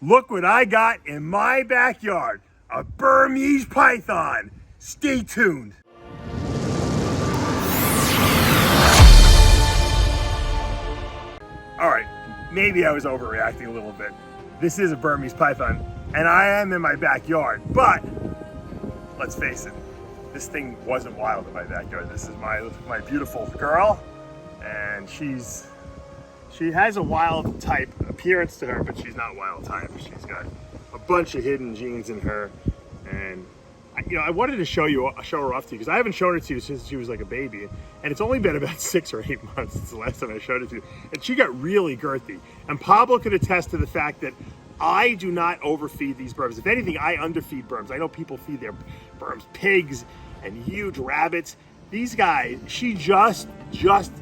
Look what I got in my backyard, a Burmese python. Stay tuned. All right, maybe I was overreacting a little bit. This is a Burmese python, and I am in my backyard, but let's face it, this thing wasn't wild in my backyard. This is my beautiful girl, and she has a wild type appearance to her, but she's not wild type. She's got a bunch of hidden genes in her, and I wanted to show her off to you because I haven't shown her to you since she was like a baby, and it's only been about 6 or 8 months since the last time I showed it to you, and she got really girthy. And Pablo could attest to the fact that I do not overfeed these Burms. If anything, I underfeed Burms. I know people feed their Burms pigs and huge rabbits. These guys, she just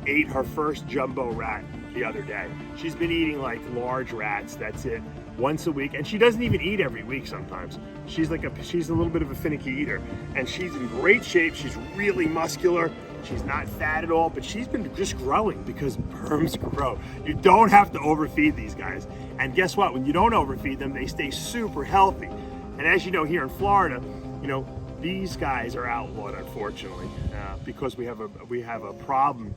ate her first jumbo rat the other day. She's been eating like large rats, that's it, once a week, and she doesn't even eat every week sometimes. She's a little bit of a finicky eater, and she's in great shape. She's really muscular. She's not fat at all, but she's been just growing because Burms grow. You don't have to overfeed these guys. And guess what? When you don't overfeed them, they stay super healthy. And as you know, here in Florida, these guys are outlawed, unfortunately, because we have a problem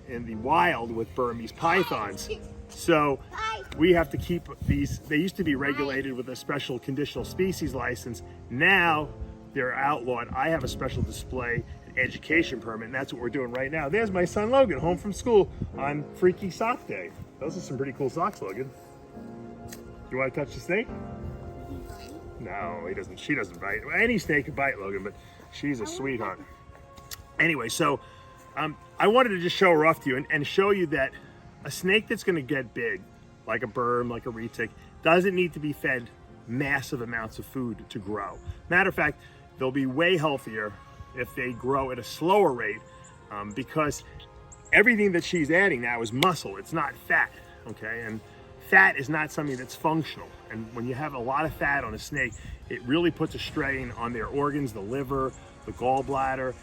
in the wild with Burmese pythons. So we have to keep these. They used to be regulated with a special conditional species license. Now they're outlawed. I have a special display and education permit, and that's what we're doing right now. There's my son Logan, home from school on Freaky Sock Day. Those are some pretty cool socks, Logan. You want to touch the snake? No, he doesn't. She doesn't bite. Any snake can bite, Logan, but she's a sweetheart. Anyway, so I wanted to just show her off to you and show you that a snake that's going to get big, like a Burm, like a retic, doesn't need to be fed massive amounts of food to grow. Matter of fact, they'll be way healthier if they grow at a slower rate, because everything that she's adding now is muscle. It's not fat, okay? And fat is not something that's functional. And when you have a lot of fat on a snake, it really puts a strain on their organs, the liver, the gallbladder,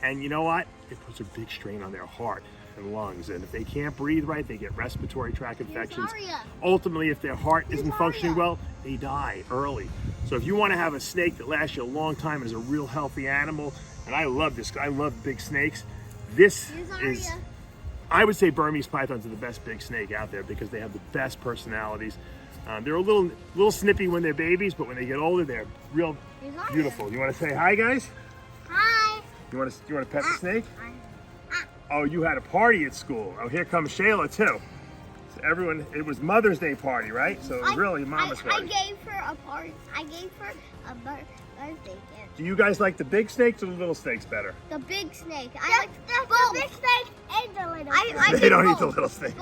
and you know what? It puts a big strain on their heart and lungs. And if they can't breathe right, they get respiratory tract infections. Ultimately, if their heart isn't functioning well, they die early. So if you want to have a snake that lasts you a long time and is a real healthy animal, and I love this, I love big snakes. This is, I would say Burmese pythons are the best big snake out there because they have the best personalities. They're a little snippy when they're babies, but when they get older, they're real beautiful. You want to say hi, guys? Hi. You want to pet the snake? Oh, you had a party at school. Oh, here comes Shayla too. So everyone, it was Mother's Day party, right? So it was really Mama's party. I gave her a party. I gave her a birthday gift. Do you guys like the big snakes or the little snakes better? The big snake. I like the big snake and the little snake. They don't eat the little snakes.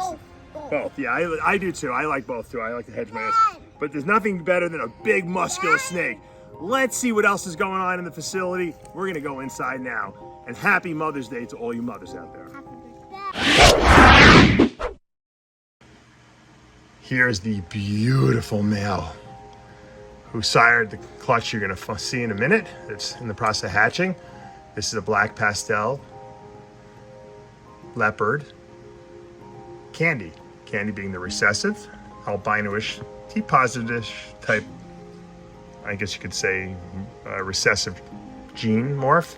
Both. Yeah, I do too. I like both too. I like to hedge my ass. But there's nothing better than a big muscular snake. Let's see what else is going on in the facility. We're gonna go inside now. And happy Mother's Day to all you mothers out there. Here's the beautiful male who sired the clutch you're gonna see in a minute. It's in the process of hatching. This is a black pastel leopard candy. Candy being the recessive, albino-ish, T-positive-ish type, I guess you could say, recessive gene morph.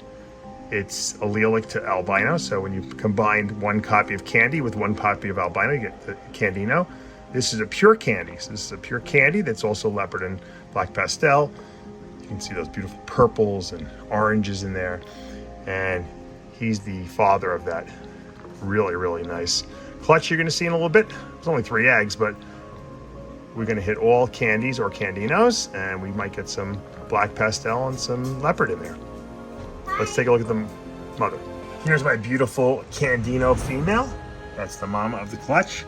It's allelic to albino, so when you combine one copy of candy with one copy of albino, you get the candino. This is a pure candy. So this is a pure candy that's also leopard and black pastel. You can see those beautiful purples and oranges in there. And he's the father of that really, really nice clutch you're gonna see in a little bit. There's only 3 eggs, but we're gonna hit all candies or candinos, and we might get some black pastel and some leopard in there. Let's take a look at the mother. Here's my beautiful candino female. That's the mama of the clutch.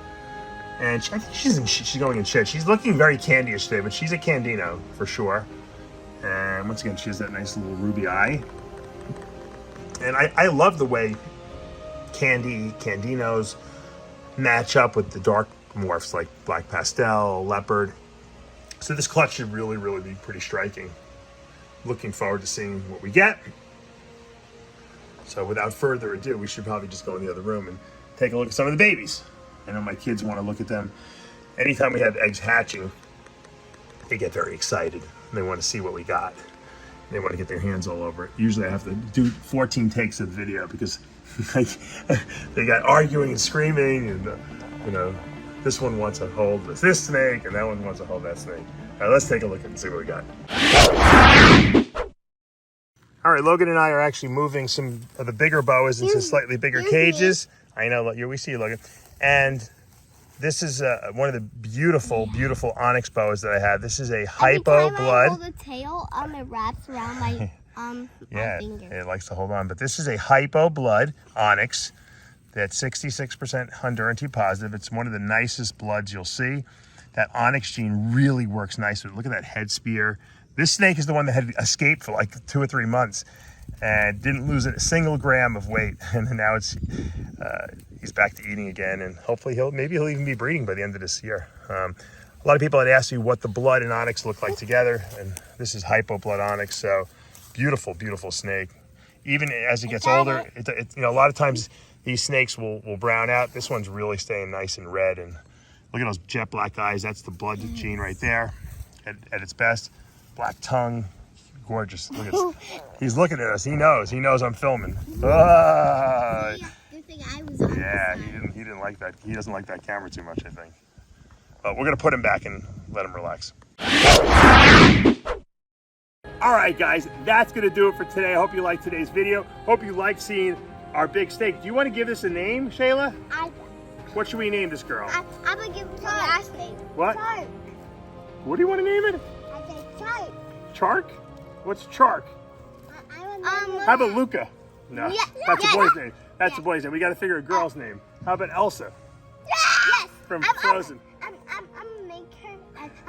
And I think she's going in shed. She's looking very candy-ish today, but she's a candino for sure. And once again, she has that nice little ruby eye. And I love the way candinos match up with the dark morphs like black pastel, leopard. So this clutch should really, really be pretty striking. Looking forward to seeing what we get. So without further ado, we should probably just go in the other room and take a look at some of the babies. I know my kids want to look at them anytime we have eggs hatching. they get very excited. They want to see what we got. They want to get their hands all over it. Usually I have to do 14 takes of video because like, they got arguing and screaming, and you know, this one wants to hold this snake and that one wants to hold that snake. All right, let's take a look and see what we got. All right, Logan and I are actually moving some of the bigger boas into slightly bigger cages. I know, we see you, Logan. And this is one of the beautiful, beautiful onyx boas that I have. This is a Hypo Blood. I hold the tail, it wraps around my yeah, my finger. it likes to hold on. But this is a Hypo Blood Onyx that's 66% Honduran T positive. It's one of the nicest bloods you'll see. That onyx gene really works nice with it. Look at that head spear. This snake is the one that had escaped for like 2 or 3 months and didn't lose a single gram of weight. And now he's back to eating again, and hopefully maybe he'll even be breeding by the end of this year. A lot of people had asked me what the blood and onyx look like together, and this is Hypo Blood Onyx. So beautiful, beautiful snake. Even as it gets older, you know, a lot of times these snakes will brown out. This one's really staying nice and red, and look at those jet black eyes. That's the blood gene right there at its best. Black tongue, gorgeous. Look at he's looking at us. He knows I'm filming. Ah. Yeah, he didn't like that. He doesn't like that camera too much, I think. But we're gonna put him back and let him relax. All right, guys, that's gonna do it for today. I hope you liked today's video. Hope you liked seeing our big snake. Do you want to give this a name, Shayla? What should we name this girl? I'm gonna give it a last name. What? Chark. What do you want to name it? I say Chark. Chark? What's Chark? How about Luca? No, Yeah, that's yeah, a boy's no. name. That's a boy's name. We got to figure a girl's name. How about Elsa Yes. from Frozen? I'm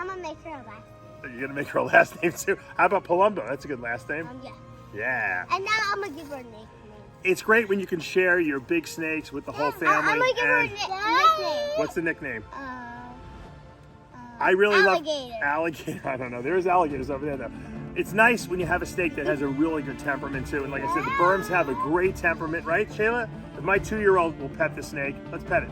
gonna make her a last name. You're gonna make her a last name too. How about Palumbo? That's a good last name. Yeah. Yeah. And now I'm gonna give her a nickname. It's great when you can share your big snakes with the whole family. I'm gonna give her a nickname. What's the nickname? I really alligator. love alligator. I don't know. There's alligators over there though. It's nice when you have a snake that has a really good temperament too. And like I said, the Burms have a great temperament, right, Shayla? If my 2-year-old will pet the snake, let's pet it.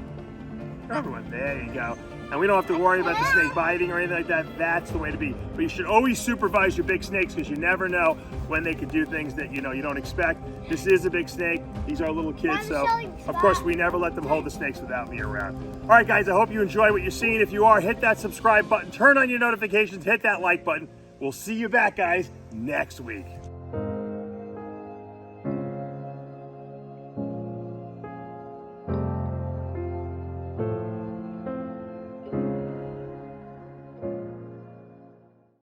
Everyone, there you go. And we don't have to worry about the snake biting or anything like that. That's the way to be. But you should always supervise your big snakes because you never know when they can do things that you don't expect. This is a big snake. These are little kids, so of course we never let them hold the snakes without me around. All right, guys, I hope you enjoy what you're seeing. If you are, hit that subscribe button, turn on your notifications, hit that like button. We'll see you back, guys, next week.